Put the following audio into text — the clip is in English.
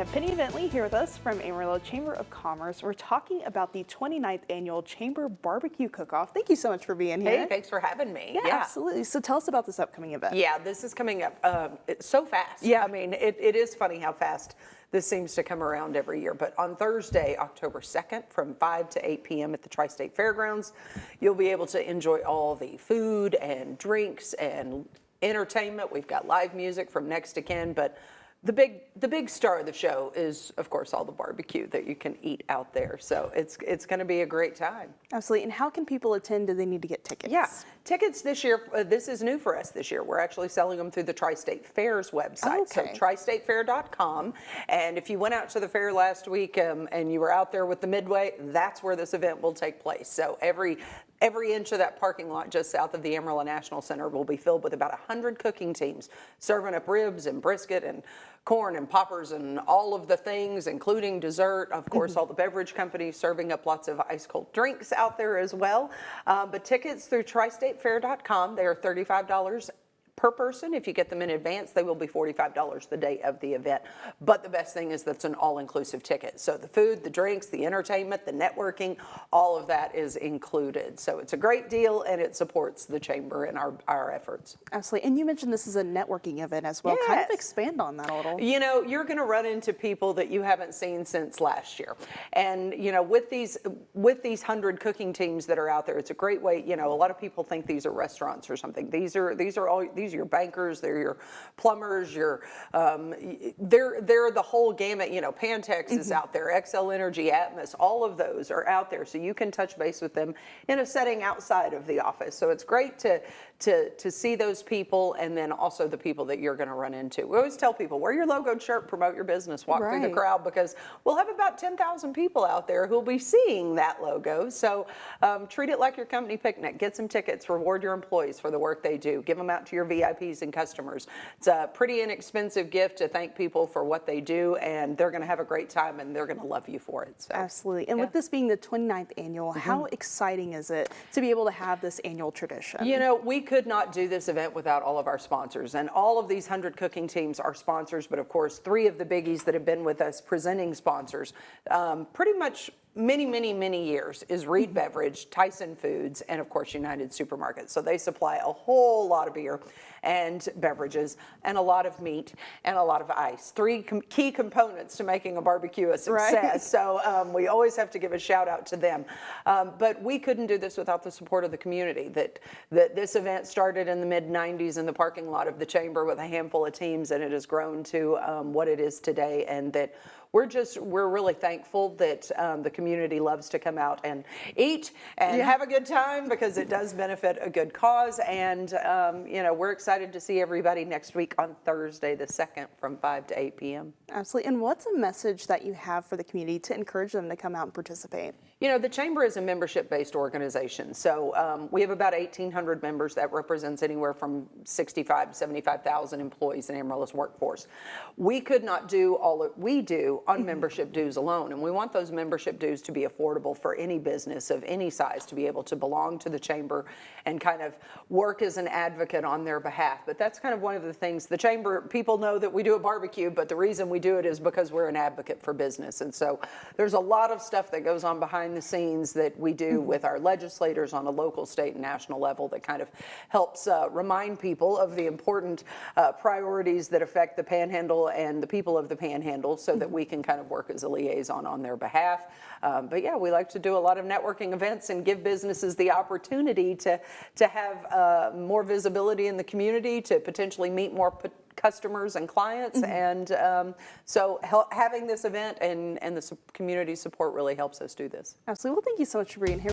have Penny Bentley here with us from Amarillo Chamber of Commerce. We're talking about the 29th Annual Chamber Barbecue Cook-Off. Thank you so much for being here. Hey, thanks for having me. Yeah, absolutely. So tell us about this upcoming event. Yeah, this is coming up it's so fast. Yeah. I mean, it is funny how fast this seems to come around every year. But on Thursday, October 2nd, from 5 to 8 p.m. at the Tri-State Fairgrounds, you'll be able to enjoy all the food and drinks and entertainment. We've got live music from next to kin, but the big star of the show is, of course, all the barbecue that you can eat out there. So it's going to be a great time. Absolutely. And how can people attend? Do they need to get tickets? Yeah, tickets this year, this is new for us this year. We're actually selling them through the Tri-State Fair's website. Okay. So tristatefair.com. And if you went out to the fair last week and you were out there with the Midway, that's where this event will take place. So every inch of that parking lot just south of the Amarillo National Center will be filled with about 100 cooking teams serving up ribs and brisket and corn and poppers and all of the things, including dessert. Of course, all the beverage companies serving up lots of ice cold drinks out there as well. But tickets through tristatefair.com, they are $35 per person. If you get them in advance, they will be $45 the day of the event. But the best thing is that's an all-inclusive ticket. So the food, the drinks, the entertainment, the networking, all of that is included. So it's a great deal and it supports the chamber and our efforts. Absolutely. And you mentioned this is a networking event as well. Yes. Kind of expand on that a little. You know, you're going to run into people that you haven't seen since last year. And, you know, with these 100 cooking teams that are out there, it's a great way. You know, a lot of people think these are restaurants or something. These are your bankers, they're your plumbers, they're the whole gamut. You know, Pantex is out there, XL Energy, Atmos, all of those are out there, so you can touch base with them in a setting outside of the office. So it's great to see those people, and then also the people that you're going to run into. We always tell people, wear your logoed shirt, promote your business, walk through the crowd, because we'll have about 10,000 people out there who'll be seeing that logo. So treat it like your company picnic. Get some tickets, reward your employees for the work they do, give them out to your VIPs and customers. It's a pretty inexpensive gift to thank people for what they do, and they're going to have a great time and they're going to love you for it. So, absolutely. And with this being the 29th annual, how exciting is it to be able to have this annual tradition? You know, we could not do this event without all of our sponsors, and all of these 100 cooking teams are sponsors, but of course 3 of the biggies that have been with us presenting sponsors pretty much many years is Reed Beverage, Tyson Foods, and of course United Supermarkets. So they supply a whole lot of beer and beverages and a lot of meat and a lot of ice. 3 key components to making a barbecue a success. Right. So we always have to give a shout out to them. But we couldn't do this without the support of the community. That this event started in the mid-90s in the parking lot of the chamber with a handful of teams, and it has grown to what it is today, and that we're really thankful that the community loves to come out and eat and have a good time, because it does benefit a good cause. And you know, we're excited to see everybody next week on Thursday the 2nd from 5 to 8 p.m. Absolutely. And what's a message that you have for the community to encourage them to come out and participate? You know, the Chamber is a membership-based organization. So we have about 1,800 members. That represents anywhere from 65 to 75,000 employees in Amarillo's workforce. We could not do all that we do on membership dues alone, and we want those membership dues to be affordable for any business of any size to be able to belong to the chamber and kind of work as an advocate on their behalf. But that's kind of one of the things. The chamber, people know that we do a barbecue, but the reason we do it is because we're an advocate for business. And so there's a lot of stuff that goes on behind the scenes that we do with our legislators on a local, state, and national level that kind of helps remind people of the important priorities that affect the Panhandle and the people of the Panhandle, so that we can kind of work as a liaison on their behalf. But yeah, we like to do a lot of networking events and give businesses the opportunity to have more visibility in the community, to potentially meet more customers and clients. And so having this event and the community support really helps us do this. Absolutely. Well, thank you so much for being here.